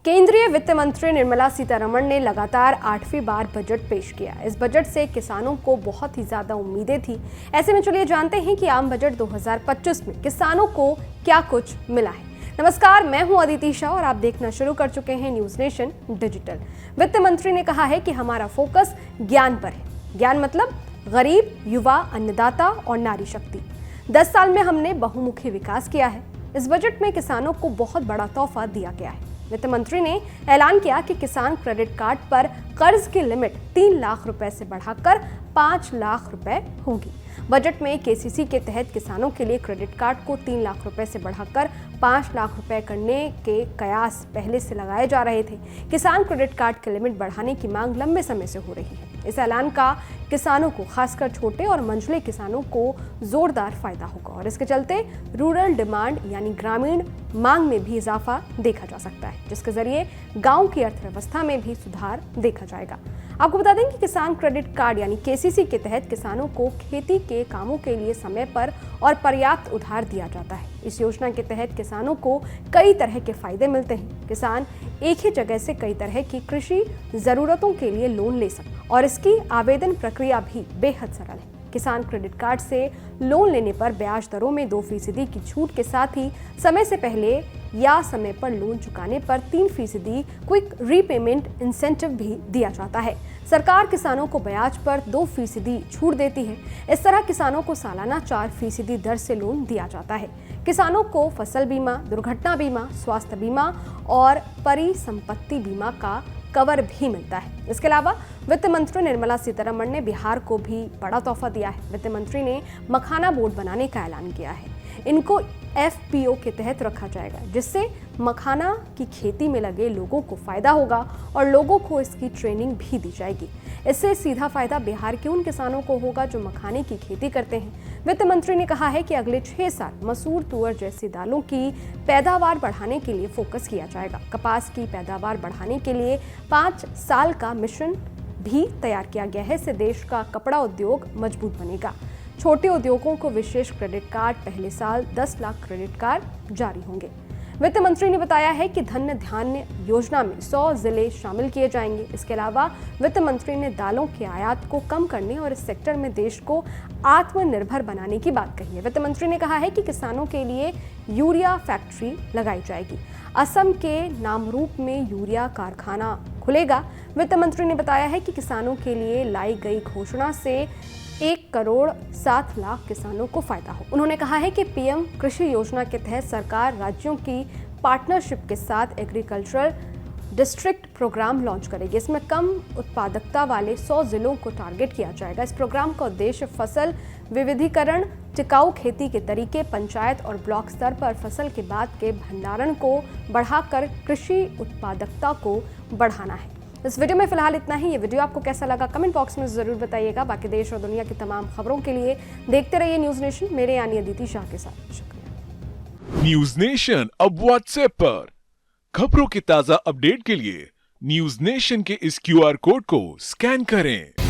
केंद्रीय वित्त मंत्री निर्मला सीतारमण ने लगातार 8वीं बार बजट पेश किया। इस बजट से किसानों को बहुत ही ज्यादा उम्मीदें थी। ऐसे में चलिए जानते हैं कि आम बजट 2025 में किसानों को क्या कुछ मिला है। नमस्कार, मैं हूं अदिति शाह और आप देखना शुरू कर चुके हैं न्यूज नेशन डिजिटल। वित्त मंत्री ने कहा है कि हमारा फोकस ज्ञान पर है। ज्ञान मतलब गरीब, युवा, अन्नदाता और नारी शक्ति। 10 साल में हमने बहुमुखी विकास किया है। इस बजट में किसानों को बहुत बड़ा तोहफा दिया गया है। वित्त मंत्री ने ऐलान किया कि किसान क्रेडिट कार्ड पर कर्ज की लिमिट 3 लाख रुपए से बढ़ाकर 5 लाख रुपए होगी। बजट में केसीसी के तहत किसानों के लिए क्रेडिट कार्ड को 3 लाख रुपए से बढ़ाकर 5 लाख रुपए करने के कयास पहले से लगाए जा रहे थे। किसान क्रेडिट कार्ड की लिमिट बढ़ाने की मांग लंबे समय से हो रही है। इस ऐलान का किसानों को, खासकर छोटे और मंझले किसानों को जोरदार फायदा होगा और इसके चलते रूरल डिमांड यानी ग्रामीण मांग में भी इजाफा देखा जा सकता है, जिसके जरिए गांव की अर्थव्यवस्था में भी सुधार देखा जाएगा। आपको बता दें कि किसान क्रेडिट कार्ड यानी केसीसी के तहत किसानों को खेती के कामों के लिए समय पर और पर्याप्त उधार दिया जाता है। इस योजना के तहत किसानों को कई तरह के फायदे मिलते हैं। किसान एक ही जगह से कई तरह की कृषि जरूरतों के लिए लोन ले सकते हैं और इसकी आवेदन प्रक्रिया भी बेहद सरल है। किसान क्रेडिट कार्ड से लोन लेने पर ब्याज दरों में 2% की छूट के साथ ही समय से पहले या समय पर लोन चुकाने पर 3% क्विक रीपेमेंट इंसेंटिव भी दिया जाता है। सरकार किसानों को ब्याज पर 2% छूट देती है। इस तरह किसानों को सालाना 4% दर से लोन दिया जाता है। किसानों को फसल बीमा, दुर्घटना बीमा, स्वास्थ्य बीमा और परिसंपत्ति बीमा का कवर भी मिलता है। इसके अलावा वित्त मंत्री निर्मला सीतारमण ने बिहार को भी बड़ा तोहफा दिया है। वित्त मंत्री ने मखाना बोर्ड बनाने का ऐलान किया है। इनको एफपीओ के तहत रखा जाएगा, जिससे मखाना की खेती में लगे लोगों को फायदा होगा और लोगों को इसकी ट्रेनिंग भी दी जाएगी। इससे सीधा फायदा बिहार के उन किसानों को होगा जो मखाने की खेती करते हैं। वित्त मंत्री ने कहा है कि अगले 6 साल मसूर, तुअर जैसी दालों की पैदावार बढ़ाने के लिए फोकस किया जाएगा। कपास की पैदावार बढ़ाने के लिए 5 साल का मिशन भी तैयार किया गया है। इससे देश का कपड़ा उद्योग मजबूत बनेगा। छोटे उद्योगों को विशेष क्रेडिट कार्ड, पहले साल 10 लाख क्रेडिट कार्ड जारी होंगे। वित्त मंत्री ने बताया है कि धन्य धान्य योजना में 100 जिले शामिल किए जाएंगे। इसके अलावा वित्त मंत्री ने दालों के आयात को कम करने और इस सेक्टर में देश को आत्मनिर्भर बनाने की बात कही है। वित्त मंत्री ने कहा है कि किसानों के लिए यूरिया फैक्ट्री लगाई जाएगी। असम के नामरूप में यूरिया कारखाना खुलेगा। वित्त मंत्री ने बताया है कि किसानों के लिए लाई गई घोषणा से 1 करोड़ 7 लाख किसानों को फायदा हो। उन्होंने कहा है कि पीएम कृषि योजना के तहत सरकार राज्यों की पार्टनरशिप के साथ एग्रीकल्चरल डिस्ट्रिक्ट प्रोग्राम लॉन्च करेगी। इसमें कम उत्पादकता वाले 100 जिलों को टारगेट किया जाएगा। इस प्रोग्राम का उद्देश्य फसल विविधीकरण, टिकाऊ खेती के तरीके, पंचायत और ब्लॉक स्तर पर फसल के बाद के भंडारण को बढ़ाकर कृषि उत्पादकता को बढ़ाना है। इस वीडियो में फिलहाल इतना ही। ये वीडियो आपको कैसा लगा कमेंट बॉक्स में जरूर बताइएगा। बाकी देश और दुनिया की तमाम खबरों के लिए देखते रहिए न्यूज नेशन, मेरे यानी अदिति शाह के साथ। शुक्रिया। न्यूज नेशन अब व्हाट्सएप पर खबरों के ताजा अपडेट के लिए न्यूज नेशन के इस QR कोड को स्कैन करें।